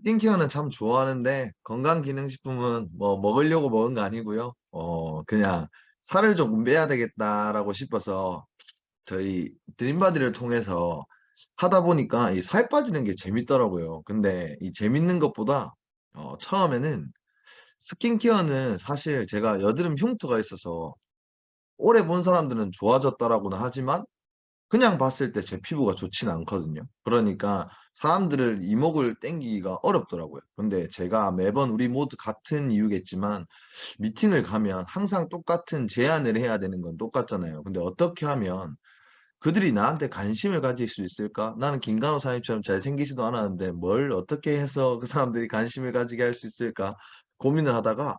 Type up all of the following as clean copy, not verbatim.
스킨케어는 참 좋아하는데 건강기능식품은 뭐 먹으려고 먹은 거 아니고요. 그냥 살을 조금 빼야 되겠다라고 싶어서 저희 드림바디를 통해서 하다 보니까 이 살 빠지는 게 재밌더라고요. 근데 이 재밌는 것보다 처음에는 스킨케어는 사실 제가 여드름 흉터가 있어서 오래 본 사람들은 좋아졌다라고는 하지만 그냥 봤을 때 제 피부가 좋진 않거든요. 그러니까 사람들을 이목을 땡기기가 어렵더라고요. 근데 제가 매번 우리 모두 같은 이유겠지만 미팅을 가면 항상 똑같은 제안을 해야 되는 건 똑같잖아요. 근데 어떻게 하면 그들이 나한테 관심을 가질 수 있을까? 나는 김간호 사장님처럼 잘생기지도 않았는데 뭘 어떻게 해서 그 사람들이 관심을 가지게 할 수 있을까? 고민을 하다가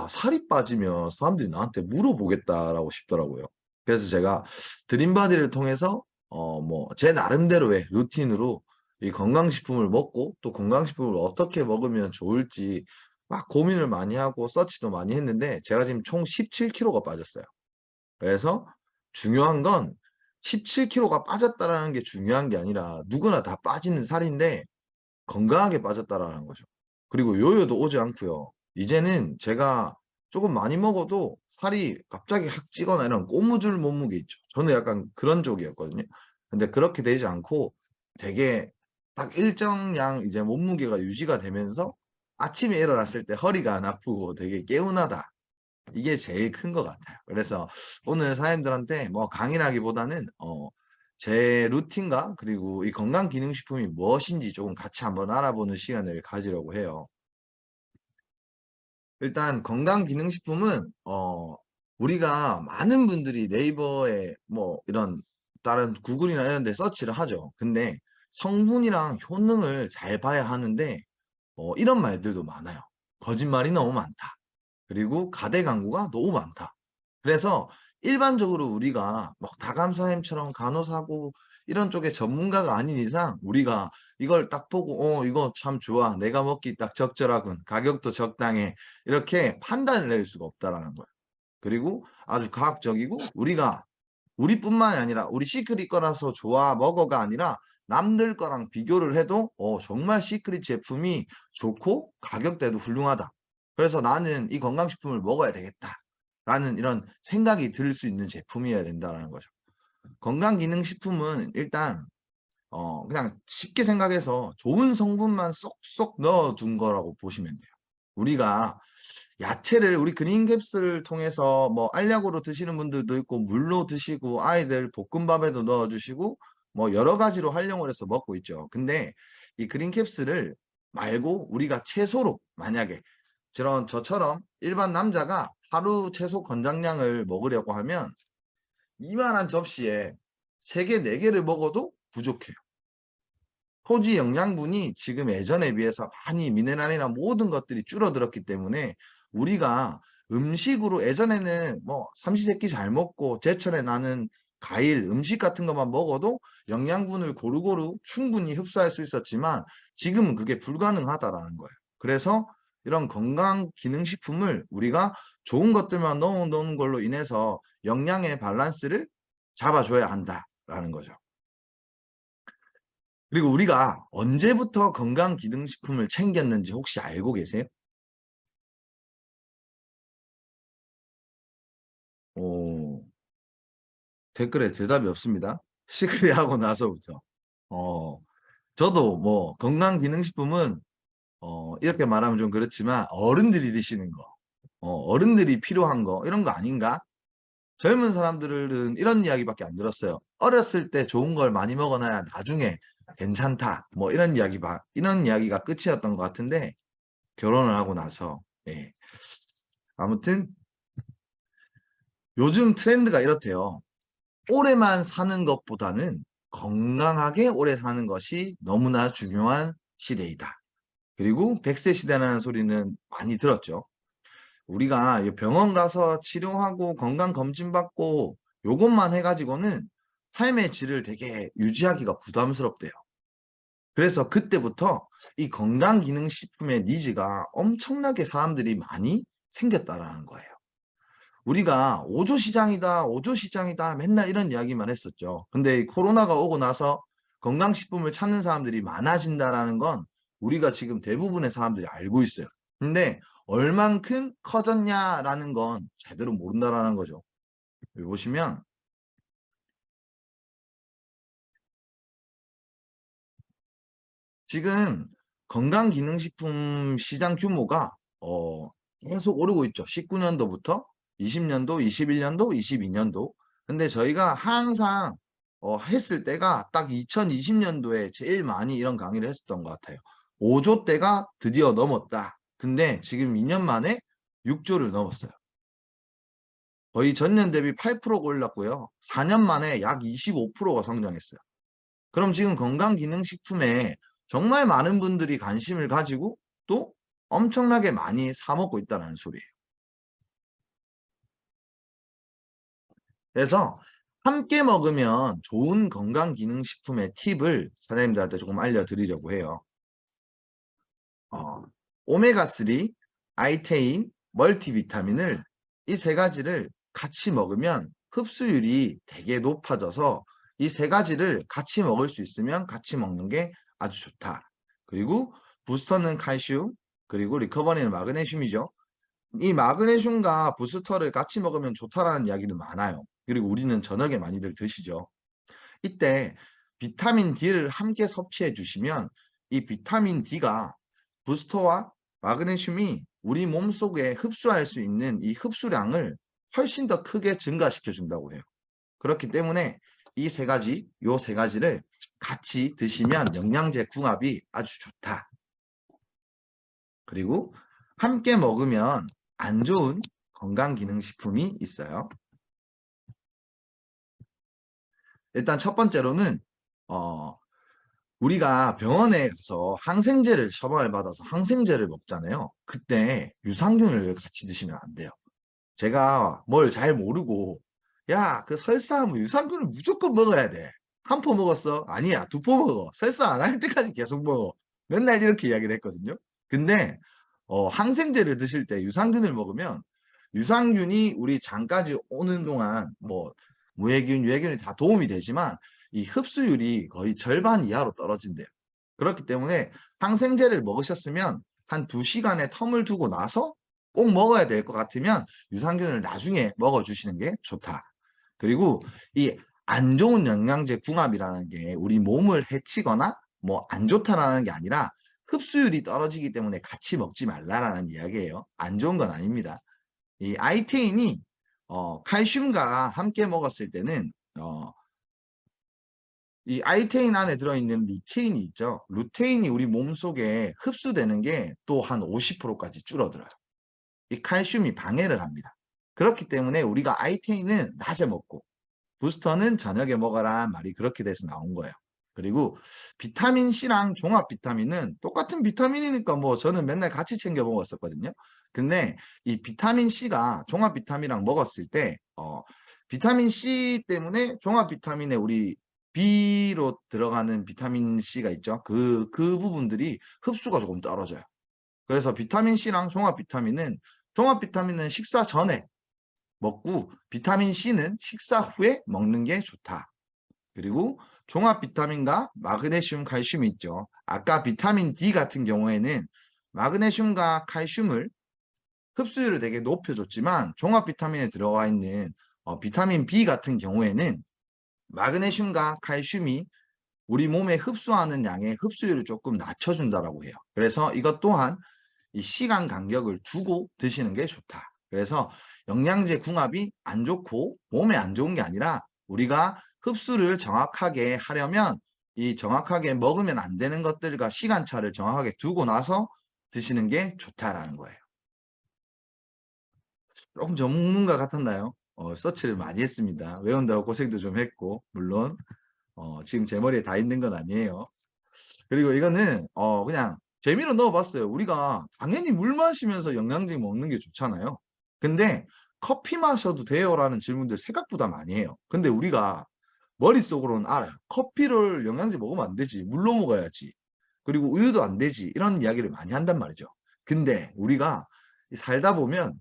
살이 빠지면 사람들이 나한테 물어보겠다라고 싶더라고요. 그래서 제가 드림바디를 통해서 뭐 제 나름대로의 루틴으로 이 건강식품을 먹고 또 건강식품을 어떻게 먹으면 좋을지 막 고민을 많이 하고 서치도 많이 했는데 제가 지금 총 17kg가 빠졌어요. 그래서 중요한 건 17kg가 빠졌다라는 게 중요한 게 아니라 누구나 다 빠지는 살인데 건강하게 빠졌다라는 거죠. 그리고 요요도 오지 않고요. 이제는 제가 조금 많이 먹어도 살이 갑자기 확 찌거나 이런 꼬무줄 몸무게 있죠. 저는 약간 그런 쪽이었거든요. 근데 그렇게 되지 않고 되게 딱 일정량 이제 몸무게가 유지가 되면서 아침에 일어났을 때 허리가 안 아프고 되게 개운하다. 이게 제일 큰 것 같아요. 그래서 오늘 사연들한테 뭐 강의라기보다는 제 루틴과 그리고 이 건강기능식품이 무엇인지 조금 같이 한번 알아보는 시간을 가지려고 해요. 일단 건강기능식품은 우리가 많은 분들이 네이버에 뭐 이런 다른 구글이나 이런 데 서치를 하죠. 근데 성분이랑 효능을 잘 봐야 하는데 이런 말들도 많아요. 거짓말이 너무 많다. 그리고 가대 광고가 너무 많다. 그래서 일반적으로 우리가 뭐 다감사님처럼 간호사고 이런 쪽에 전문가가 아닌 이상 우리가 이걸 딱 보고 이거 참 좋아. 내가 먹기 딱 적절하군. 가격도 적당해. 이렇게 판단을 내릴 수가 없다라는 거예요. 그리고 아주 과학적이고 우리가 우리뿐만이 아니라 우리 시크릿 거라서 좋아 먹어가 아니라 남들 거랑 비교를 해도 정말 시크릿 제품이 좋고 가격대도 훌륭하다. 그래서 나는 이 건강식품을 먹어야 되겠다. 라는 이런 생각이 들 수 있는 제품이어야 된다는 거죠. 건강기능식품은 일단 그냥 쉽게 생각해서 좋은 성분만 쏙쏙 넣어둔 거라고 보시면 돼요. 우리가 야채를 우리 그린캡슐을 통해서 뭐 알약으로 드시는 분들도 있고 물로 드시고 아이들 볶음밥에도 넣어주시고 뭐 여러 가지로 활용을 해서 먹고 있죠. 근데 이 그린캡슐을 말고 우리가 채소로 만약에 저처럼 일반 남자가 하루 채소 권장량을 먹으려고 하면 이만한 접시에 3개, 4개를 먹어도 부족해요. 토지 영양분이 지금 예전에 비해서 많이 미네랄이나 모든 것들이 줄어들었기 때문에 우리가 음식으로 예전에는 뭐 삼시세끼 잘 먹고 제철에 나는 과일, 음식 같은 것만 먹어도 영양분을 고루고루 충분히 흡수할 수 있었지만 지금은 그게 불가능하다라는 거예요. 그래서 이런 건강기능식품을 우리가 좋은 것들만 넣어놓은 걸로 인해서 영양의 밸런스를 잡아줘야 한다라는 거죠. 그리고 우리가 언제부터 건강기능식품을 챙겼는지 혹시 알고 계세요? 오, 댓글에 대답이 없습니다. 시크릿하고 나서부터. 어, 저도 뭐 건강기능식품은 이렇게 말하면 좀 그렇지만 어른들이 드시는 거, 어른들이 필요한 거 이런 거 아닌가? 젊은 사람들은 이런 이야기밖에 안 들었어요. 어렸을 때 좋은 걸 많이 먹어놔야 나중에 괜찮다. 뭐 이런 이야기가 끝이었던 것 같은데 결혼을 하고 나서 예. 아무튼 요즘 트렌드가 이렇대요. 오래만 사는 것보다는 건강하게 오래 사는 것이 너무나 중요한 시대이다. 그리고 100세 시대라는 소리는 많이 들었죠. 우리가 병원 가서 치료하고 건강검진 받고 요것만 해가지고는 삶의 질을 되게 유지하기가 부담스럽대요. 그래서 그때부터 이 건강기능식품의 니즈가 엄청나게 사람들이 많이 생겼다라는 거예요. 우리가 5조 시장이다, 5조 시장이다 맨날 이런 이야기만 했었죠. 근데 이 코로나가 오고 나서 건강식품을 찾는 사람들이 많아진다라는 건 우리가 지금 대부분의 사람들이 알고 있어요. 근데 얼만큼 커졌냐라는 건 제대로 모른다라는 거죠. 여기 보시면 지금 건강기능식품 시장 규모가 계속 오르고 있죠. 19년도부터 20년도, 21년도, 22년도. 근데 저희가 항상 했을 때가 딱 2020년도에 제일 많이 이런 강의를 했었던 것 같아요. 5조 대가 드디어 넘었다. 근데 지금 2년 만에 6조를 넘었어요. 거의 전년 대비 8%가 올랐고요. 4년 만에 약 25%가 성장했어요. 그럼 지금 건강기능식품에 정말 많은 분들이 관심을 가지고 또 엄청나게 많이 사 먹고 있다는 소리예요. 그래서 함께 먹으면 좋은 건강기능식품의 팁을 사장님들한테 조금 알려드리려고 해요. 오메가3, 아이테인, 멀티비타민을 이 세 가지를 같이 먹으면 흡수율이 되게 높아져서 이 세 가지를 같이 먹을 수 있으면 같이 먹는 게 아주 좋다. 그리고 부스터는 칼슘, 그리고 리커버리는 마그네슘이죠. 이 마그네슘과 부스터를 같이 먹으면 좋다라는 이야기도 많아요. 그리고 우리는 저녁에 많이들 드시죠. 이때 비타민 D를 함께 섭취해 주시면 이 비타민 D가 부스터와 마그네슘이 우리 몸속에 흡수할 수 있는 이 흡수량을 훨씬 더 크게 증가시켜 준다고 해요. 그렇기 때문에 이 세 가지, 요 세 가지를 같이 드시면 영양제 궁합이 아주 좋다. 그리고 함께 먹으면 안 좋은 건강기능식품이 있어요. 일단 첫 번째로는 우리가 병원에 가서 항생제를 처방을 받아서 항생제를 먹잖아요. 그때 유산균을 같이 드시면 안 돼요. 제가 뭘 잘 모르고 야, 그 설사하면 유산균을 무조건 먹어야 돼. 한 포 먹었어? 아니야, 두 포 먹어. 설사 안 할 때까지 계속 먹어. 맨날 이렇게 이야기를 했거든요. 근데 항생제를 드실 때 유산균을 먹으면 유산균이 우리 장까지 오는 동안 뭐 무해균, 유해균이 다 도움이 되지만 이 흡수율이 거의 절반 이하로 떨어진대요. 그렇기 때문에 항생제를 먹으셨으면 한 2시간의 텀을 두고 나서 꼭 먹어야 될 것 같으면 유산균을 나중에 먹어주시는 게 좋다. 그리고 이 안 좋은 영양제 궁합이라는 게 우리 몸을 해치거나 뭐 안 좋다라는 게 아니라 흡수율이 떨어지기 때문에 같이 먹지 말라라는 이야기예요. 안 좋은 건 아닙니다. 이 아이테인이 칼슘과 함께 먹었을 때는 이 아이테인 안에 들어있는 루테인이 있죠. 루테인이 우리 몸속에 흡수되는 게 또 한 50%까지 줄어들어요. 이 칼슘이 방해를 합니다. 그렇기 때문에 우리가 아이테인은 낮에 먹고 부스터는 저녁에 먹어라 말이 그렇게 돼서 나온 거예요. 그리고 비타민C랑 종합 비타민은 똑같은 비타민이니까 뭐 저는 맨날 같이 챙겨 먹었었거든요. 근데 이 비타민C가 종합 비타민이랑 먹었을 때 비타민C 때문에 종합 비타민에 우리 B로 들어가는 비타민C가 있죠. 그 부분들이 흡수가 조금 떨어져요. 그래서 비타민C랑 종합 비타민은 식사 전에 먹고 비타민C는 식사 후에 먹는 게 좋다. 그리고 종합 비타민과 마그네슘, 칼슘이 있죠. 아까 비타민 D 같은 경우에는 마그네슘과 칼슘을 흡수율을 되게 높여줬지만 종합 비타민에 들어가 있는 비타민 B 같은 경우에는 마그네슘과 칼슘이 우리 몸에 흡수하는 양의 흡수율을 조금 낮춰준다라고 해요. 그래서 이것 또한 이 시간 간격을 두고 드시는 게 좋다. 그래서 영양제 궁합이 안 좋고 몸에 안 좋은 게 아니라 우리가 흡수를 정확하게 하려면 이 정확하게 먹으면 안 되는 것들과 시간차를 정확하게 두고 나서 드시는 게 좋다라는 거예요. 조금 전문가 같았나요? 서치를 많이 했습니다. 외운다고 고생도 좀 했고 물론 지금 제 머리에 다 있는 건 아니에요. 그리고 이거는 그냥 재미로 넣어봤어요. 우리가 당연히 물 마시면서 영양제 먹는 게 좋잖아요. 근데 커피 마셔도 돼요라는 질문들 생각보다 많이 해요. 근데 우리가 머릿속으로는 알아요. 커피를 영양제 먹으면 안 되지. 물로 먹어야지. 그리고 우유도 안 되지. 이런 이야기를 많이 한단 말이죠. 근데 우리가 살다 보면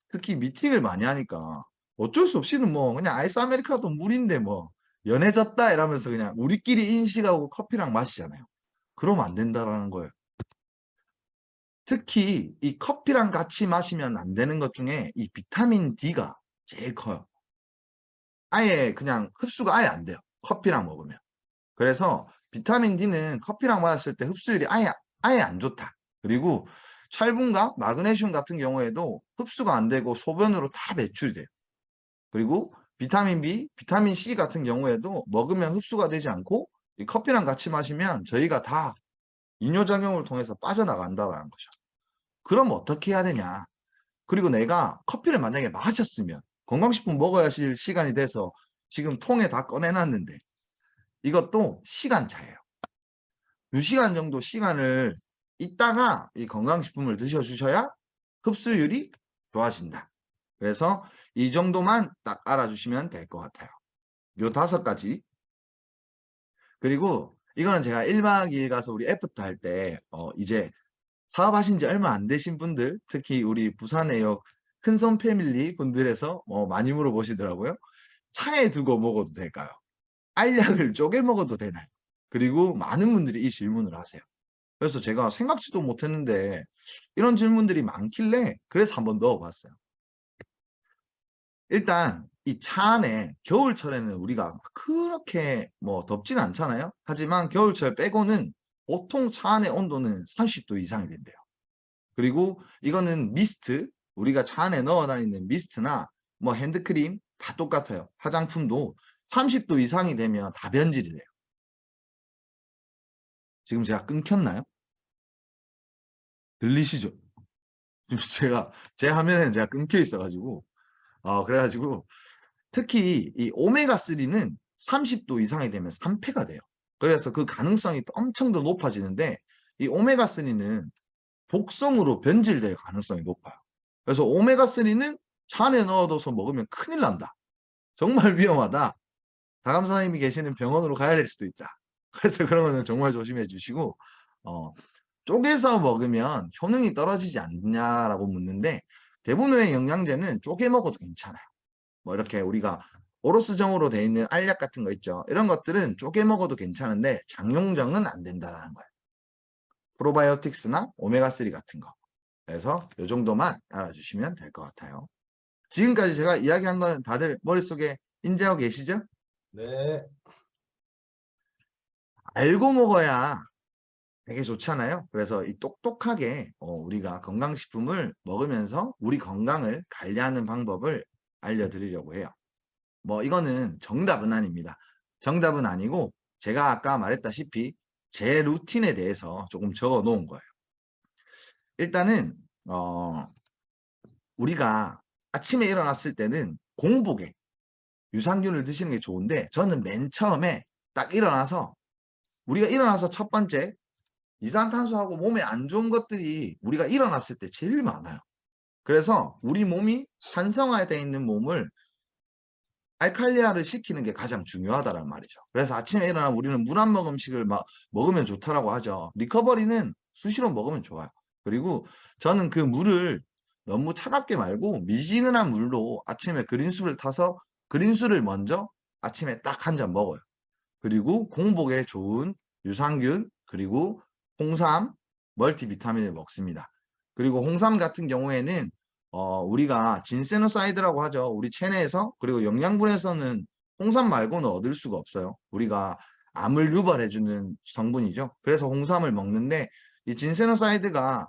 특히 미팅을 많이 하니까 어쩔 수 없이는 뭐 그냥 아이스 아메리카노도 물인데 뭐 연해졌다 이러면서 그냥 우리끼리 인식하고 커피랑 마시잖아요. 그러면 안 된다라는 거예요. 특히 이 커피랑 같이 마시면 안 되는 것 중에 이 비타민 D가 제일 커요. 아예 그냥 흡수가 아예 안 돼요, 커피랑 먹으면. 그래서 비타민 D는 커피랑 마셨을 때 흡수율이 아예 안 좋다. 그리고 철분과 마그네슘 같은 경우에도 흡수가 안 되고 소변으로 다 배출이 돼요. 그리고 비타민 B, 비타민 C 같은 경우에도 먹으면 흡수가 되지 않고 이 커피랑 같이 마시면 저희가 다 이뇨작용을 통해서 빠져나간다라는 거죠. 그럼 어떻게 해야 되냐? 그리고 내가 커피를 만약에 마셨으면 건강식품 먹어야 할 시간이 돼서 지금 통에 다 꺼내놨는데 이것도 시간차예요. 2시간 정도 시간을 있다가 이 건강식품을 드셔주셔야 흡수율이 좋아진다. 그래서 이 정도만 딱 알아주시면 될 것 같아요. 요 5가지. 그리고 이거는 제가 1박 2일 가서 우리 애프터 할 때 이제 사업하신 지 얼마 안 되신 분들, 특히 우리 부산의 큰손 패밀리 분들에서 많이 물어보시더라고요. 차에 두고 먹어도 될까요? 알약을 쪼개 먹어도 되나요? 그리고 많은 분들이 이 질문을 하세요. 그래서 제가 생각지도 못했는데 이런 질문들이 많길래 그래서 한번 넣어봤어요. 일단 이 차 안에 겨울철에는 우리가 막 그렇게 뭐 덥진 않잖아요. 하지만 겨울철 빼고는 보통 차 안의 온도는 30도 이상이 된대요. 그리고 이거는 미스트, 우리가 차 안에 넣어 다니는 미스트나 뭐 핸드크림 다 똑같아요. 화장품도 30도 이상이 되면 다 변질이 돼요. 지금 제가 끊겼나요? 들리시죠? 지금 제 화면에는 제가 끊겨 있어가지고 그래가지고 특히 이 오메가3는 30도 이상이 되면 산패가 돼요. 그래서 그 가능성이 또 엄청 더 높아지는데 이 오메가3는 독성으로 변질될 가능성이 높아요. 그래서 오메가3는 차 안에 넣어둬서 먹으면 큰일 난다. 정말 위험하다. 다감사님이 계시는 병원으로 가야 될 수도 있다. 그래서 그런 거는 정말 조심해 주시고 쪼개서 먹으면 효능이 떨어지지 않냐라고 묻는데 대부분의 영양제는 쪼개 먹어도 괜찮아요. 뭐 이렇게 우리가 오로스정으로 되어 있는 알약 같은 거 있죠. 이런 것들은 쪼개 먹어도 괜찮은데 장용정은 안 된다라는 거예요. 프로바이오틱스나 오메가3 같은 거. 그래서 이 정도만 알아주시면 될 것 같아요. 지금까지 제가 이야기한 거는 다들 머릿속에 인지하고 계시죠? 네. 알고 먹어야 되게 좋잖아요. 그래서 이 똑똑하게 우리가 건강식품을 먹으면서 우리 건강을 관리하는 방법을 알려드리려고 해요. 뭐 이거는 정답은 아닙니다. 정답은 아니고 제가 아까 말했다시피 제 루틴에 대해서 조금 적어 놓은 거예요. 일단은 우리가 아침에 일어났을 때는 공복에 유산균을 드시는 게 좋은데 저는 맨 처음에 딱 일어나서 우리가 일어나서 첫 번째 이산탄소하고 몸에 안 좋은 것들이 우리가 일어났을 때 제일 많아요. 그래서 우리 몸이 산성화되어 있는 몸을 알칼리화를 시키는 게 가장 중요하다는 말이죠. 그래서 아침에 일어나면 우리는 물 한 모금씩을 먹으면 좋다라고 하죠. 리커버리는 수시로 먹으면 좋아요. 그리고 저는 그 물을 너무 차갑게 말고 미지근한 물로 아침에 그린술을 타서 그린술을 먼저 아침에 딱 한 잔 먹어요. 그리고 공복에 좋은 유산균 그리고 홍삼, 멀티비타민을 먹습니다. 그리고 홍삼 같은 경우에는 우리가 진세노사이드라고 하죠. 우리 체내에서 그리고 영양분에서는 홍삼 말고는 얻을 수가 없어요. 우리가 암을 유발해주는 성분이죠. 그래서 홍삼을 먹는데 이 진세노사이드가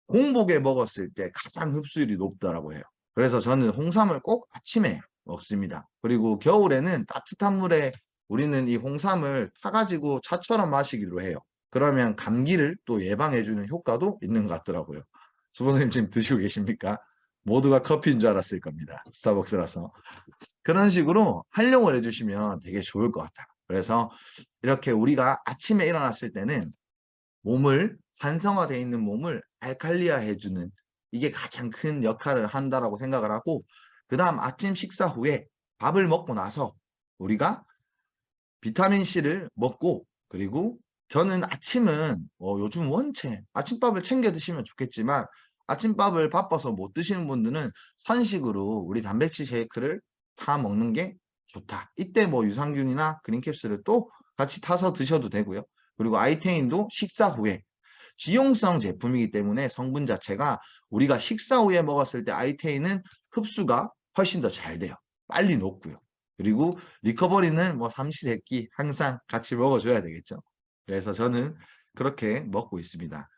공복에 먹었을 때 가장 흡수율이 높다라고 해요. 그래서 저는 홍삼을 꼭 아침에 먹습니다. 그리고 겨울에는 따뜻한 물에 우리는 이 홍삼을 타가지고 차처럼 마시기로 해요. 그러면 감기를 또 예방해주는 효과도 있는 것 같더라고요. 수보선님 지금 드시고 계십니까? 모두가 커피인 줄 알았을 겁니다. 스타벅스라서. 그런 식으로 활용을 해주시면 되게 좋을 것 같아요. 그래서 이렇게 우리가 아침에 일어났을 때는 몸을 산성화되어 있는 몸을 알칼리화 해주는 이게 가장 큰 역할을 한다라고 생각을 하고 그 다음 아침 식사 후에 밥을 먹고 나서 우리가 비타민C를 먹고 그리고 저는 아침은 요즘 원체 아침밥을 챙겨 드시면 좋겠지만 아침밥을 바빠서 못 드시는 분들은 선식으로 우리 단백질 쉐이크를 타 먹는 게 좋다. 이때 뭐 유산균이나 그린캡슐을 또 같이 타서 드셔도 되고요. 그리고 아이테인도 식사 후에 지용성 제품이기 때문에 성분 자체가 우리가 식사 후에 먹었을 때 아이테인은 흡수가 훨씬 더 잘 돼요. 빨리 녹고요. 그리고 리커버리는 뭐 삼시세끼 항상 같이 먹어줘야 되겠죠. 그래서 저는 그렇게 먹고 있습니다.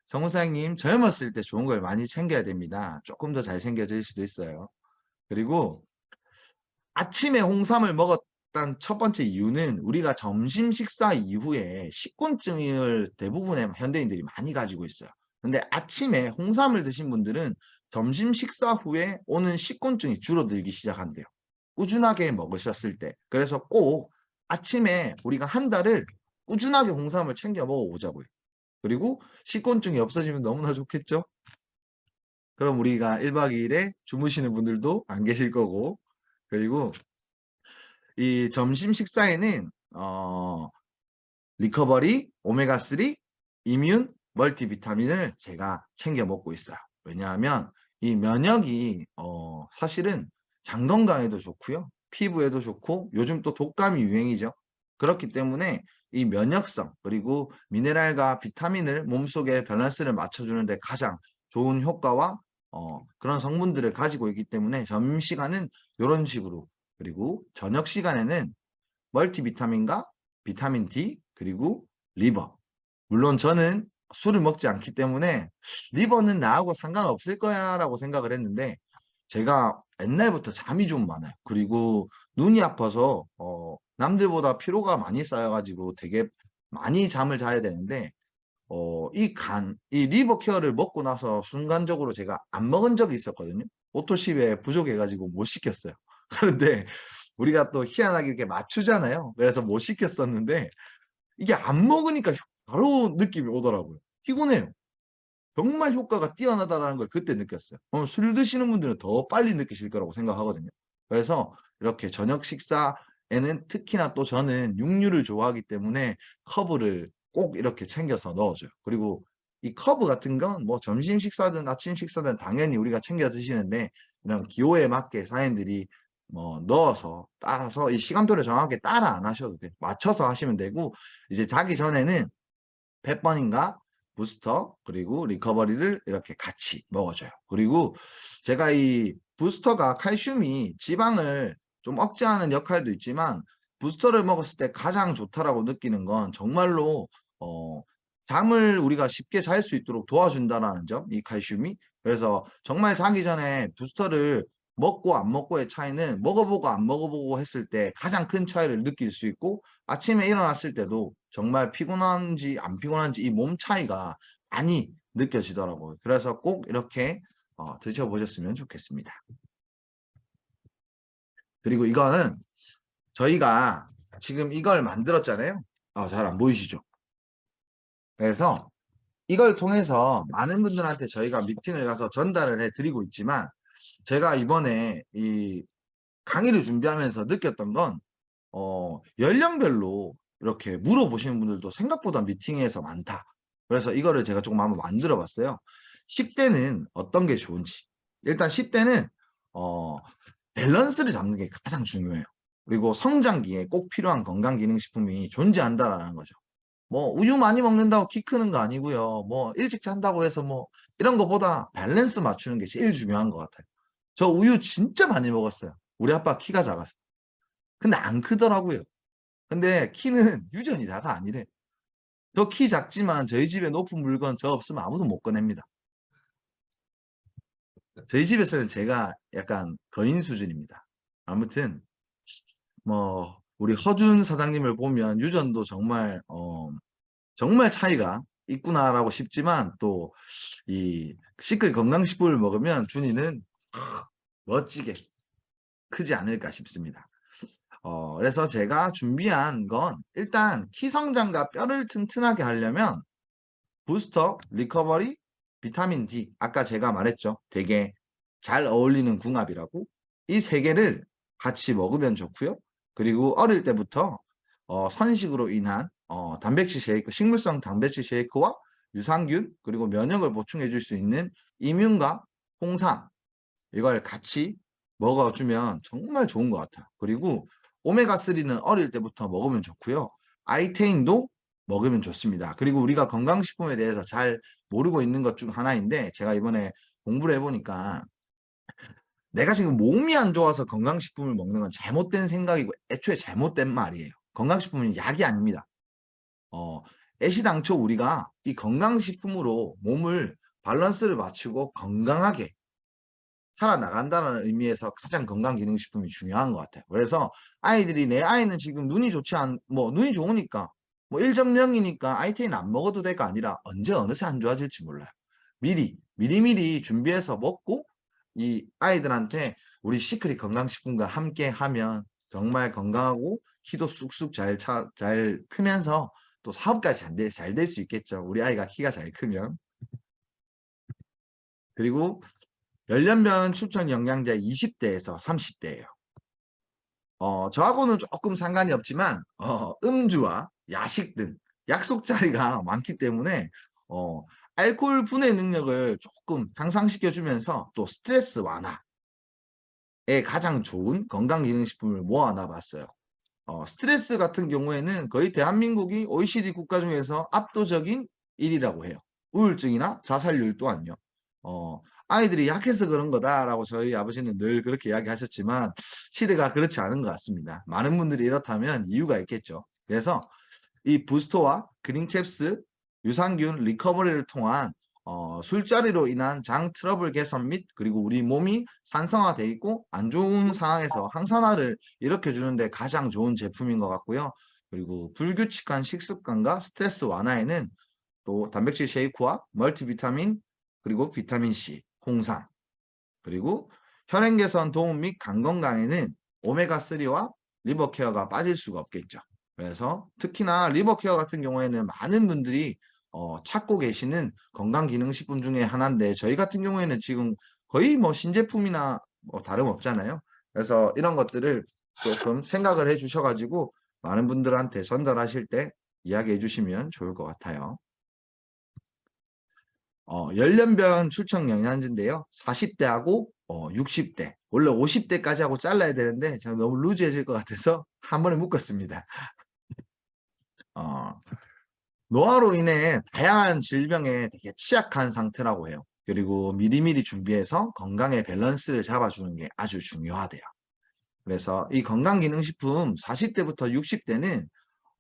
성우사님 젊었을 때 좋은 걸 많이 챙겨야 됩니다. 조금 더 잘생겨질 수도 있어요. 그리고 아침에 홍삼을 먹었던 첫 번째 이유는 우리가 점심 식사 이후에 식곤증을 대부분의 현대인들이 많이 가지고 있어요. 근데 아침에 홍삼을 드신 분들은 점심 식사 후에 오는 식곤증이 줄어들기 시작한대요. 꾸준하게 먹으셨을 때. 그래서 꼭 아침에 우리가 한 달을 꾸준하게 홍삼을 챙겨 먹어보자고요. 그리고 식곤증이 없어지면 너무나 좋겠죠? 그럼 우리가 1박 2일에 주무시는 분들도 안 계실 거고, 그리고 이 점심 식사에는 리커버리, 오메가3, 이뮨, 멀티비타민을 제가 챙겨 먹고 있어요. 왜냐하면 이 면역이 사실은 장 건강에도 좋고요. 피부에도 좋고 요즘 또 독감이 유행이죠. 그렇기 때문에 이 면역성 그리고 미네랄과 비타민을 몸속에 밸런스를 맞춰주는 데 가장 좋은 효과와 그런 성분들을 가지고 있기 때문에 점심시간은 이런 식으로, 그리고 저녁 시간에는 멀티비타민과 비타민 D 그리고 리버. 물론 저는 술을 먹지 않기 때문에 리버는 나하고 상관없을 거야 라고 생각을 했는데, 제가 옛날부터 잠이 좀 많아요. 그리고 눈이 아파서 남들보다 피로가 많이 쌓여가지고 되게 많이 잠을 자야 되는데, 이 리버 케어를 먹고 나서 순간적으로 제가 안 먹은 적이 있었거든요. 오토십에 부족해가지고 못 시켰어요. 그런데 우리가 또 희한하게 이렇게 맞추잖아요. 그래서 못 시켰었는데 이게 안 먹으니까 바로 느낌이 오더라고요. 피곤해요. 정말 효과가 뛰어나다라는 걸 그때 느꼈어요. 술 드시는 분들은 더 빨리 느끼실 거라고 생각하거든요. 그래서 이렇게 저녁 식사에는 특히나 또 저는 육류를 좋아하기 때문에 커브를 꼭 이렇게 챙겨서 넣어줘요. 그리고 이 커브 같은 건 뭐 점심 식사든 아침 식사든 당연히 우리가 챙겨 드시는데, 이런 기호에 맞게 사람들이 뭐 넣어서 따라서 이 시간표를 정확하게 따라 안 하셔도 돼요. 맞춰서 하시면 되고, 이제 자기 전에는 펫버닝과 부스터 그리고 리커버리를 이렇게 같이 먹어줘요. 그리고 제가 이 부스터가 칼슘이 지방을 좀 억제하는 역할도 있지만, 부스터를 먹었을 때 가장 좋다라고 느끼는 건 정말로 잠을 우리가 쉽게 잘 수 있도록 도와준다라는 점, 이 칼슘이. 그래서 정말 자기 전에 부스터를 먹고 안 먹고의 차이는 먹어보고 안 먹어보고 했을 때 가장 큰 차이를 느낄 수 있고, 아침에 일어났을 때도 정말 피곤한지 안 피곤한지 이 몸 차이가 많이 느껴지더라고요. 그래서 꼭 이렇게 드셔보셨으면 좋겠습니다. 그리고 이거는 저희가 지금 이걸 만들었잖아요. 잘 안 보이시죠? 그래서 이걸 통해서 많은 분들한테 저희가 미팅을 가서 전달을 해드리고 있지만, 제가 이번에 이 강의를 준비하면서 느꼈던 건 연령별로 이렇게 물어보시는 분들도 생각보다 미팅에서 많다. 그래서 이거를 제가 조금 한번 만들어 봤어요. 10대는 어떤 게 좋은지. 일단 10대는 밸런스를 잡는 게 가장 중요해요. 그리고 성장기에 꼭 필요한 건강기능식품이 존재한다라는 거죠. 뭐 우유 많이 먹는다고 키 크는 거 아니고요. 뭐 일찍 잔다고 해서 뭐 이런 거보다 밸런스 맞추는 게 제일 중요한 것 같아요. 저 우유 진짜 많이 먹었어요. 우리 아빠 키가 작아서. 근데 안 크더라고요. 근데 키는 유전이 다가 아니래. 저 키 작지만 저희 집에 높은 물건 저 없으면 아무도 못 꺼냅니다. 저희 집에서는 제가 약간 거인 수준입니다. 아무튼 뭐 우리 허준 사장님을 보면 유전도 정말 차이가 있구나라고 싶지만, 또 이 시크릿 건강식품을 먹으면 준이는 멋지게 크지 않을까 싶습니다. 그래서 제가 준비한 건 일단 키 성장과 뼈를 튼튼하게 하려면 부스터, 리커버리, 비타민 D, 아까 제가 말했죠. 되게 잘 어울리는 궁합이라고. 이 세 개를 같이 먹으면 좋고요. 그리고 어릴 때부터 선식으로 인한 단백질 쉐이크, 식물성 단백질 쉐이크와 유산균 그리고 면역을 보충해 줄 수 있는 이뮨과 홍삼, 이걸 같이 먹어주면 정말 좋은 것 같아요. 그리고 오메가3는 어릴 때부터 먹으면 좋고요. 아이테인도 먹으면 좋습니다. 그리고 우리가 건강식품에 대해서 잘 모르고 있는 것 중 하나인데 제가 이번에 공부를 해보니까 내가 지금 몸이 안 좋아서 건강식품을 먹는 건 잘못된 생각이고 애초에 잘못된 말이에요. 건강식품은 약이 아닙니다. 어, 애시당초 우리가 이 건강식품으로 몸을 밸런스를 맞추고 건강하게 살아나간다는 의미에서 가장 건강기능식품이 중요한 것 같아요. 그래서 아이들이 내 아이는 지금 눈이 좋지 뭐 눈이 좋으니까 뭐 1.0이니까 아이테인 안 먹어도 될거 아니라 언제 어느새 안 좋아질지 몰라요. 미리미리 준비해서 먹고 이 아이들한테 우리 시크릿 건강식품과 함께 하면 정말 건강하고 키도 쑥쑥 잘 크면서 또 사업까지 잘 될 수 있겠죠. 우리 아이가 키가 잘 크면. 그리고 연령별 추천 영양제 20대에서 30대예요. 저하고는 조금 상관이 없지만 음주와 야식 등 약속 자리가 많기 때문에 알코올 분해 능력을 조금 향상시켜주면서 또 스트레스 완화에 가장 좋은 건강기능식품을 모아놔 봤어요. 스트레스 같은 경우에는 거의 대한민국이 OECD 국가 중에서 압도적인 1위라고 해요. 우울증이나 자살률 또한요. 아이들이 약해서 그런 거다라고 저희 아버지는 늘 그렇게 이야기하셨지만 시대가 그렇지 않은 것 같습니다. 많은 분들이 이렇다면 이유가 있겠죠. 그래서 이 부스터와 그린캡스, 유산균 리커버리를 통한 술자리로 인한 장 트러블 개선 및 그리고 우리 몸이 산성화돼 있고 안 좋은 상황에서 항산화를 일으켜주는데 가장 좋은 제품인 것 같고요. 그리고 불규칙한 식습관과 스트레스 완화에는 또 단백질 쉐이크와 멀티비타민 그리고 비타민C, 홍삼 그리고 혈행 개선 도움 및 간 건강에는 오메가3와 리버 케어가 빠질 수가 없겠죠. 그래서 특히나 리버 케어 같은 경우에는 많은 분들이 찾고 계시는 건강기능식품 중에 하나인데 저희 같은 경우에는 지금 거의 뭐 신제품이나 뭐 다름없잖아요. 그래서 이런 것들을 조금 생각을 해 주셔가지고 많은 분들한테 전달하실 때 이야기해 주시면 좋을 것 같아요. 연령별 출청 영양제인데요. 40대하고 60대 원래 50대까지 하고 잘라야 되는데 제가 너무 루즈해질 것 같아서 한 번에 묶었습니다. 어, 노화로 인해 다양한 질병에 되게 취약한 상태라고 해요. 그리고 미리미리 준비해서 건강의 밸런스를 잡아주는 게 아주 중요하대요. 그래서 이 건강기능식품 40대부터 60대는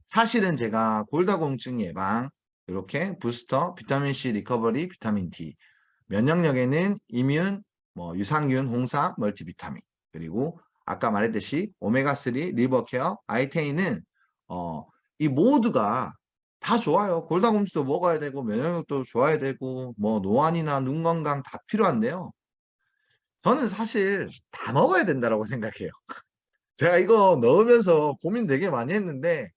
사실은 제가 골다공증 예방, 이렇게 부스터, 비타민C 리커버리, 비타민 D, 면역력에는 이뮨, 뭐 유산균, 홍삼, 멀티비타민, 그리고 아까 말했듯이 오메가3, 리버케어, 아이테인은 이 모두가 다 좋아요. 골다공증도 먹어야 되고 면역력도 좋아야 되고 뭐 노안이나 눈 건강 다 필요한데요. 저는 사실 다 먹어야 된다고 생각해요. 제가 이거 넣으면서 고민 되게 많이 했는데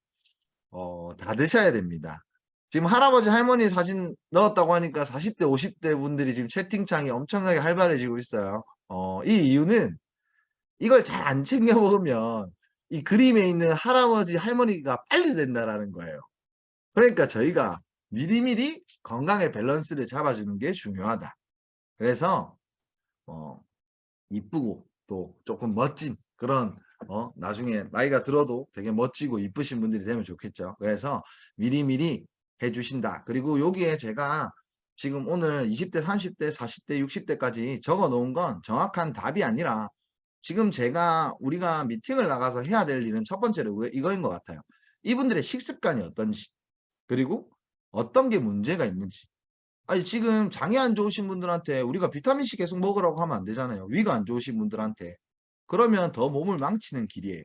다 드셔야 됩니다. 지금 할아버지 할머니 사진 넣었다고 하니까 40대 50대 분들이 지금 채팅창이 엄청나게 활발해지고 있어요. 이 이유는 이걸 잘 안 챙겨 먹으면 이 그림에 있는 할아버지 할머니가 빨리 된다라는 거예요. 그러니까 저희가 미리미리 건강의 밸런스를 잡아주는 게 중요하다. 그래서 이쁘고 또 조금 멋진 그런 나중에 나이가 들어도 되게 멋지고 이쁘신 분들이 되면 좋겠죠. 그래서 미리미리 해주신다. 그리고 여기에 제가 지금 오늘 20대, 30대, 40대, 60대까지 적어 놓은 건 정확한 답이 아니라 지금 우리가 미팅을 나가서 해야 될 일은 첫 번째로 이거인 것 같아요. 이분들의 식습관이 어떤지 그리고 어떤 게 문제가 있는지 아니 지금 장이 안 좋으신 분들한테 우리가 비타민C 계속 먹으라고 하면 안 되잖아요. 위가 안 좋으신 분들한테. 그러면 더 몸을 망치는 길이에요.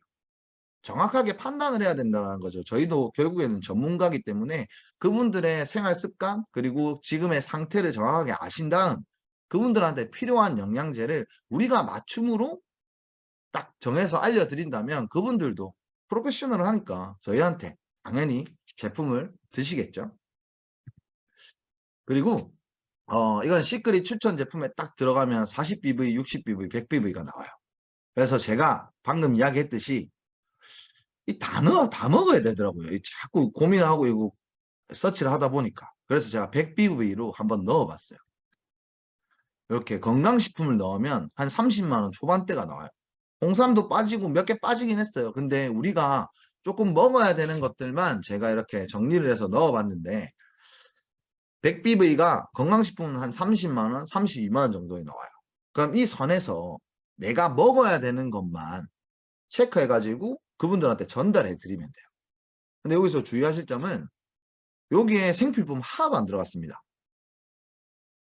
정확하게 판단을 해야 된다는 거죠. 저희도 결국에는 전문가이기 때문에 그분들의 생활 습관 그리고 지금의 상태를 정확하게 아신 다음 그분들한테 필요한 영양제를 우리가 맞춤으로 딱 정해서 알려드린다면 그분들도 프로페셔널을 하니까 저희한테 당연히 제품을 드시겠죠. 그리고 이건 시크릿 추천 제품에 딱 들어가면 40BV, 60BV, 100BV가 나와요. 그래서 제가 방금 이야기했듯이 다 먹어야 되더라고요. 자꾸 고민하고 이거 서치를 하다 보니까. 그래서 제가 100BV로 한번 넣어봤어요. 이렇게 건강식품을 넣으면 한 30만 원 초반대가 나와요. 홍삼도 빠지고 몇 개 빠지긴 했어요. 근데 우리가 조금 먹어야 되는 것들만 제가 이렇게 정리를 해서 넣어봤는데 100BV가 건강식품은 한 30만 원, 32만 원 정도에 나와요. 그럼 이 선에서 내가 먹어야 되는 것만 체크해가지고 그분들한테 전달해 드리면 돼요. 근데 여기서 주의하실 점은 여기에 생필품 하나도 안 들어갔습니다.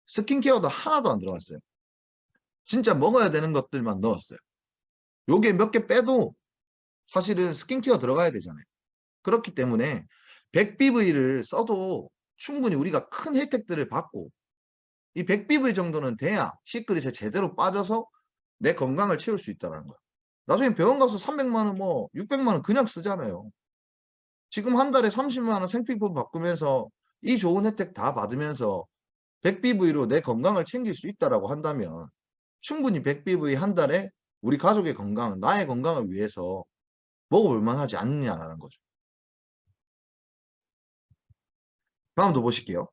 스킨케어도 하나도 안 들어갔어요. 진짜 먹어야 되는 것들만 넣었어요. 요게 몇 개 빼도 사실은 스킨케어 들어가야 되잖아요. 그렇기 때문에 100BV를 써도 충분히 우리가 큰 혜택들을 받고 이 100BV 정도는 돼야 시크릿에 제대로 빠져서 내 건강을 채울 수 있다는 거예요. 나중에 병원 가서 300만 원, 뭐 600만 원 그냥 쓰잖아요. 지금 한 달에 30만 원 생필품 바꾸면서 이 좋은 혜택 다 받으면서 100BV로 내 건강을 챙길 수 있다라고 한다면 충분히 100BV 한 달에 우리 가족의 건강, 나의 건강을 위해서 먹어볼 만하지 않느냐라는 거죠. 다음 더 보실게요.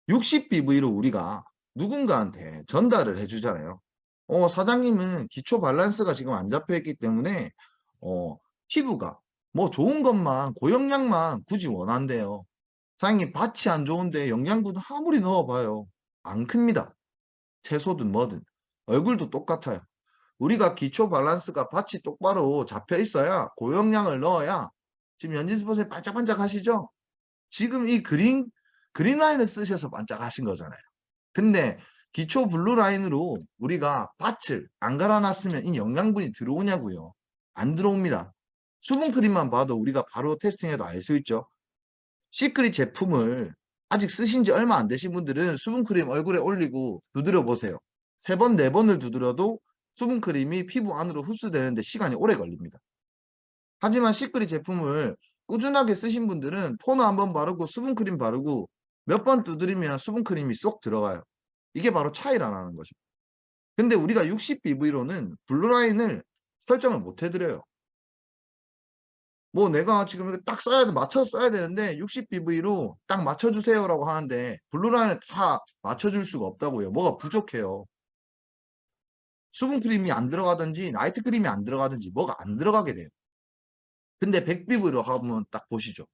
60BV로 우리가 누군가한테 전달을 해주잖아요. 사장님은 기초 밸런스가 지금 안 잡혀 있기 때문에 피부가 뭐 좋은 것만 고영양만 굳이 원한대요. 사장님 밭이 안 좋은데 영양분 아무리 넣어봐요. 안 큽니다. 채소든 뭐든 얼굴도 똑같아요. 우리가 기초 밸런스가 밭이 똑바로 잡혀 있어야 고영양을 넣어야 지금 연진 스포츠에 반짝반짝 하시죠? 지금 이 그린 라인을 쓰셔서 반짝하신 거잖아요. 근데 기초 블루 라인으로 우리가 밭을 안 갈아놨으면 이 영양분이 들어오냐고요. 안 들어옵니다. 수분크림만 봐도 우리가 바로 테스팅해도 알 수 있죠. 시크릿 제품을 아직 쓰신 지 얼마 안 되신 분들은 수분크림 얼굴에 올리고 두드려 보세요. 3번, 4번을 두드려도 수분크림이 피부 안으로 흡수되는데 시간이 오래 걸립니다. 하지만 시크릿 제품을 꾸준하게 쓰신 분들은 토너 한번 바르고 수분크림 바르고 몇 번 두드리면 수분크림이 쏙 들어가요. 이게 바로 차이라는 거죠. 근데 우리가 60BV로는 블루라인을 설정을 못 해드려요. 뭐 내가 지금 이거 딱 써야 돼, 맞춰서 써야 되는데 60BV로 딱 맞춰주세요라고 하는데 블루라인을 다 맞춰줄 수가 없다고요. 뭐가 부족해요. 수분크림이 안 들어가든지 나이트크림이 안 들어가든지 뭐가 안 들어가게 돼요. 근데 100BV로 하면 딱 보시죠.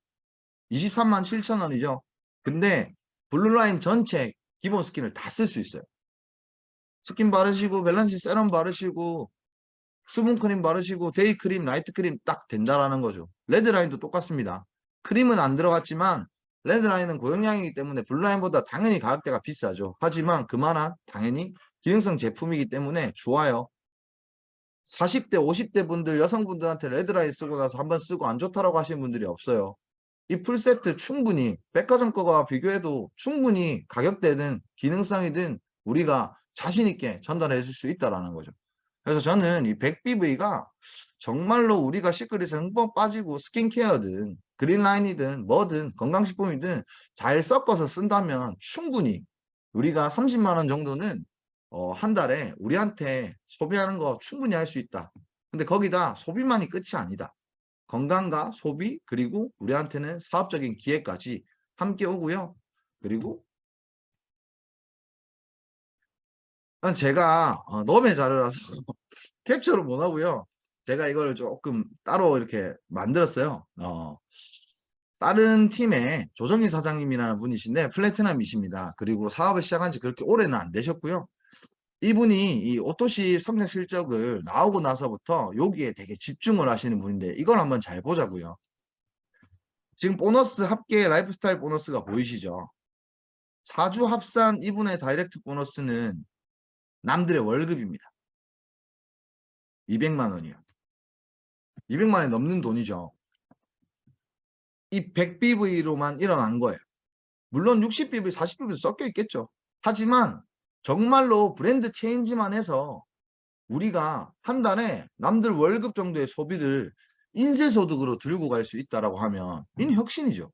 23만 7천 원이죠. 근데 블루라인 전체 기본 스킨을 다 쓸 수 있어요. 스킨 바르시고 밸런시 세럼 바르시고 수분크림 바르시고 데이크림, 나이트크림 딱 된다라는 거죠. 레드라인도 똑같습니다. 크림은 안 들어갔지만 레드라인은 고영양이기 때문에 블루라인보다 당연히 가격대가 비싸죠. 하지만 그만한 당연히 기능성 제품이기 때문에 좋아요. 40대, 50대 분들, 여성분들한테 레드라인 쓰고 나서 한번 쓰고 안 좋다라고 하시는 분들이 없어요. 이 풀세트 충분히 백화점 거와 비교해도 충분히 가격대든 기능성이든 우리가 자신 있게 전달해 줄 수 있다라는 거죠. 그래서 저는 이 100BV가 정말로 우리가 시크릿에 흠뻑 빠지고 스킨케어든 그린라인이든 뭐든 건강식품이든 잘 섞어서 쓴다면 충분히 우리가 30만 원 정도는 한 달에 우리한테 소비하는 거 충분히 할 수 있다. 근데 거기다 소비만이 끝이 아니다. 건강과 소비 그리고 우리한테는 사업적인 기회까지 함께 오고요. 그리고 제가 너의 자료라서 캡처를 못 하고요. 제가 이걸 조금 따로 이렇게 만들었어요. 다른 팀의 조정희 사장님이라는 분이신데 플래티넘이십니다. 그리고 사업을 시작한 지 그렇게 오래는 안 되셨고요. 이분이 이 오토시 성장 실적을 나오고 나서부터 여기에 되게 집중을 하시는 분인데 이걸 한번 잘 보자고요. 지금 보너스 합계 라이프스타일 보너스가 보이시죠? 4주 합산 이분의 다이렉트 보너스는 남들의 월급입니다. 200만 원이요. 200만 원이 넘는 돈이죠. 이 100BV로만 일어난 거예요. 물론 60BV, 40BV도 섞여 있겠죠. 하지만 정말로 브랜드 체인지만 해서 우리가 한 달에 남들 월급 정도의 소비를 인쇄소득으로 들고 갈 수 있다라고 하면 이는 혁신이죠.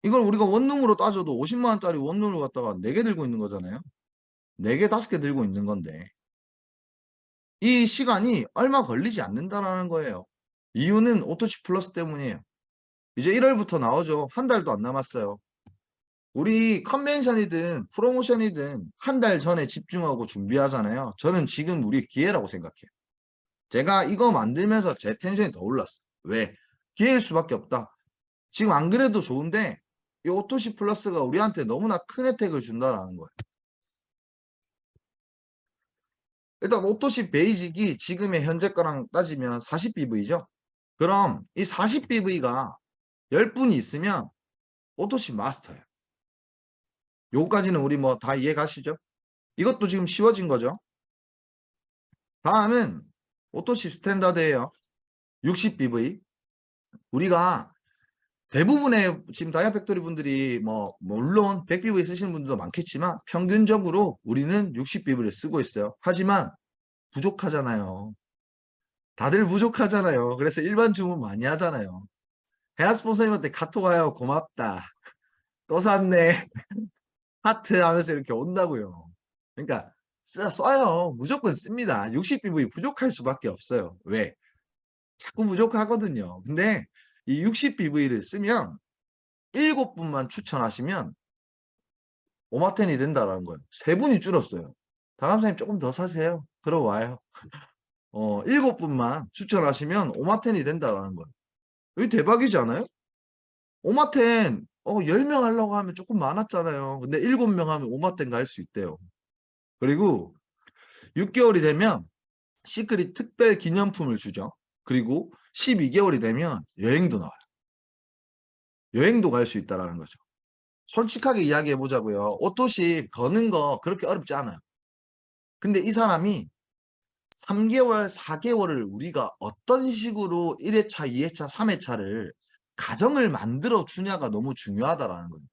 이걸 우리가 원룸으로 따져도 50만 원짜리 원룸을 갖다가 4개 들고 있는 거잖아요. 4개, 5개 들고 있는 건데 이 시간이 얼마 걸리지 않는다라는 거예요. 이유는 오토치 플러스 때문이에요. 이제 1월부터 나오죠. 한 달도 안 남았어요. 우리 컨벤션이든 프로모션이든 한 달 전에 집중하고 준비하잖아요. 저는 지금 우리 기회라고 생각해요. 제가 이거 만들면서 제 텐션이 더 올랐어요. 왜? 기회일 수밖에 없다. 지금 안 그래도 좋은데 이 오토시 플러스가 우리한테 너무나 큰 혜택을 준다라는 거예요. 일단 오토시 베이직이 지금의 현재 거랑 따지면 40BV죠. 그럼 이 40BV가 10분이 있으면 오토시 마스터예요. 요거까지는 우리 뭐 다 이해 가시죠? 이것도 지금 쉬워진 거죠. 다음은 오토시 스탠다드예요. 60BV. 우리가 대부분의 지금 다이아 팩토리 분들이 뭐 물론 100BV 쓰시는 분들도 많겠지만 평균적으로 우리는 60BV를 쓰고 있어요. 하지만 부족하잖아요. 다들 부족하잖아요. 그래서 일반 주문 많이 하잖아요. 해아 스폰서님한테 카톡 와요. 고맙다. 또 샀네. 하트 하면서 이렇게 온다고요. 그러니까 써요. 무조건 씁니다. 60BV 부족할 수밖에 없어요. 왜? 자꾸 부족하거든요. 근데 이 60BV를 쓰면 7분만 추천하시면 오마텐이 된다라는 거예요. 3분이 줄었어요. 다감사님 조금 더 사세요. 들어와요. 7분만 추천하시면 오마텐이 된다라는 거예요. 이거 대박이지 않아요? 오마텐 10명 하려고 하면 조금 많았잖아요. 근데 7명 하면 오마텐 갈 수 있대요. 그리고 6개월이 되면 시크릿 특별 기념품을 주죠. 그리고 12개월이 되면 여행도 나와요. 여행도 갈 수 있다라는 거죠. 솔직하게 이야기해 보자고요. 오토십 거는 거 그렇게 어렵지 않아요. 근데 이 사람이 3개월, 4개월을 우리가 어떤 식으로 1회차, 2회차, 3회차를 가정을 만들어 주냐가 너무 중요하다라는 거예요.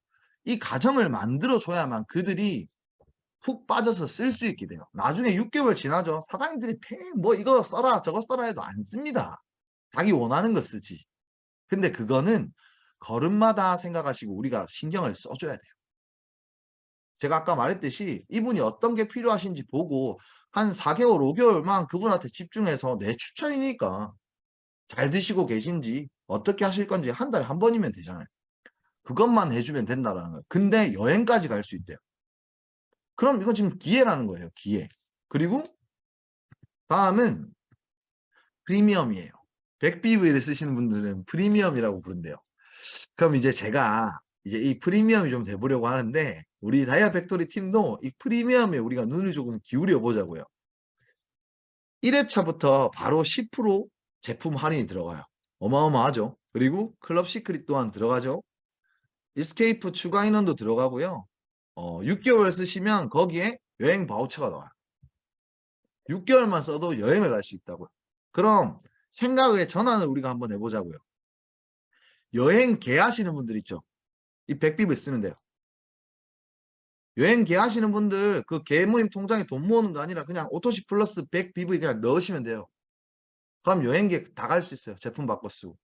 이 가정을 만들어 줘야만 그들이 푹 빠져서 쓸 수 있게 돼요. 나중에 6개월 지나죠. 사장님들이 뭐 이거 써라 저거 써라 해도 안 씁니다. 자기 원하는 거 쓰지. 근데 그거는 걸음마다 생각하시고 우리가 신경을 써줘야 돼요. 제가 아까 말했듯이 이분이 어떤 게 필요하신지 보고 한 4개월, 5개월만 그분한테 집중해서 내 추천이니까 잘 드시고 계신지 어떻게 하실 건지 한 달에 한 번이면 되잖아요. 그것만 해주면 된다는 거예요. 근데 여행까지 갈 수 있대요. 그럼 이건 지금 기회라는 거예요. 기회. 그리고 다음은 프리미엄이에요. 100BV를 쓰시는 분들은 프리미엄이라고 부른대요. 그럼 이제 제가 이제 이 프리미엄이 좀 돼보려고 하는데 우리 다이아 팩토리 팀도 이 프리미엄에 우리가 눈을 조금 기울여 보자고요. 1회차부터 바로 10% 제품 할인이 들어가요. 어마어마하죠. 그리고 클럽 시크릿 또한 들어가죠. 이스케이프 추가 인원도 들어가고요. 6개월 쓰시면 거기에 여행 바우처가 나와요. 6개월만 써도 여행을 갈 수 있다고요. 그럼 생각의 전환을 우리가 한번 해보자고요. 여행 계하시는 분들 있죠. 이 100비브 쓰면 돼요. 여행 계하시는 분들 그 계모임 통장에 돈 모으는 거 아니라 그냥 오토시 플러스 100BV 그냥 넣으시면 돼요. 그럼 여행객 다 갈 수 있어요. 제품 바꿔 쓰고.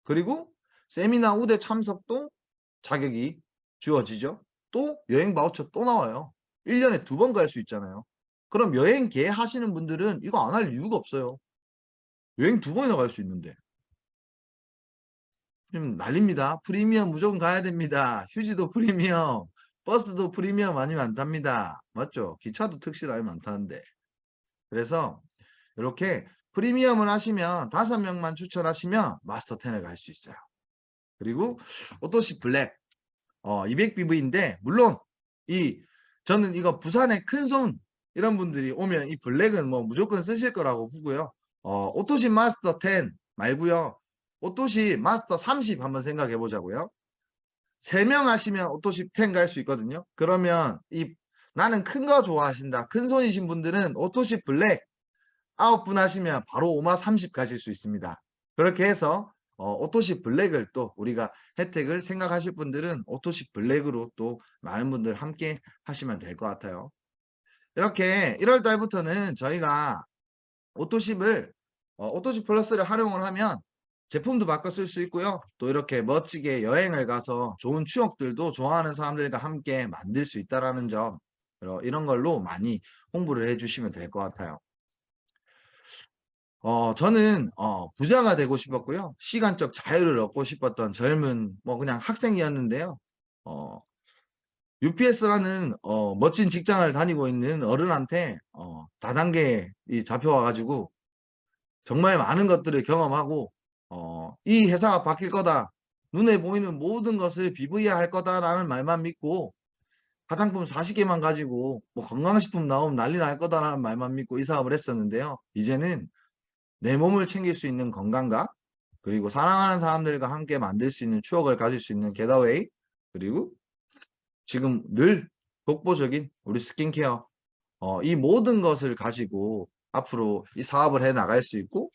그리고 세미나 우대 참석도 자격이 주어지죠. 또 여행 바우처 또 나와요. 1년에 2번 갈 수 있잖아요. 그럼 여행 계하시는 분들은 이거 안 할 이유가 없어요. 여행 2번이나 갈 수 있는데. 지금 난립니다. 프리미엄 무조건 가야 됩니다. 휴지도 프리미엄, 버스도 프리미엄 아니면 안 탑니다. 맞죠? 기차도 특실 아니면 안 타는데. 그래서 이렇게 프리미엄을 하시면 5명만 추천하시면 마스터 10을 갈 수 있어요. 그리고 오토시 블랙 200BV인데 물론 저는 이거 부산의 큰손 이런 분들이 오면 이 블랙은 뭐 무조건 쓰실 거라고 보고요. 오토시 마스터 10 말고요. 오토시 마스터 30 한번 생각해 보자고요. 3명 하시면 오토시 10 갈 수 있거든요. 그러면 나는 큰 거 좋아하신다. 큰 손이신 분들은 오토시 블랙 9분 하시면 바로 오마 30 가실 수 있습니다. 그렇게 해서 오토시 블랙을 또 우리가 혜택을 생각하실 분들은 오토시 블랙으로 또 많은 분들 함께 하시면 될 것 같아요. 이렇게 1월 달부터는 저희가 오토십을 오토십 플러스를 활용을 하면 제품도 바꿔 쓸 수 있고요. 또 이렇게 멋지게 여행을 가서 좋은 추억들도 좋아하는 사람들과 함께 만들 수 있다는 점 이런 걸로 많이 홍보를 해주시면 될 것 같아요. 저는 부자가 되고 싶었고요. 시간적 자유를 얻고 싶었던 젊은 그냥 학생이었는데요. UPS라는 멋진 직장을 다니고 있는 어른한테 다단계 잡혀와가지고 정말 많은 것들을 경험하고 이 회사가 바뀔 거다. 눈에 보이는 모든 것을 BVI 할 거다라는 말만 믿고 화장품 40개만 가지고 뭐 건강식품 나오면 난리 날 거다라는 말만 믿고 이 사업을 했었는데요. 이제는 내 몸을 챙길 수 있는 건강과 그리고 사랑하는 사람들과 함께 만들 수 있는 추억을 가질 수 있는 겟어웨이 그리고 지금 늘 독보적인 우리 스킨케어 이 모든 것을 가지고 앞으로 이 사업을 해 나갈 수 있고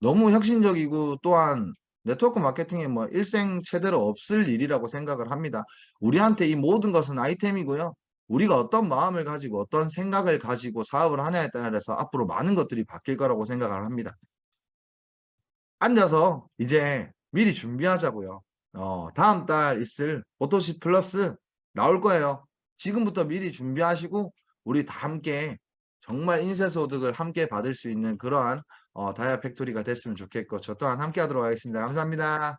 너무 혁신적이고 또한 네트워크 마케팅에 뭐 일생체대로 없을 일이라고 생각을 합니다. 우리한테 이 모든 것은 아이템이고요. 우리가 어떤 마음을 가지고 어떤 생각을 가지고 사업을 하냐에 따라서 앞으로 많은 것들이 바뀔 거라고 생각을 합니다. 앉아서 이제 미리 준비하자고요. 다음 달 있을 오토시 플러스 나올 거예요. 지금부터 미리 준비하시고 우리 다 함께 정말 인쇄소득을 함께 받을 수 있는 그러한 다이아 팩토리가 됐으면 좋겠고 저 또한 함께 하도록 하겠습니다. 감사합니다.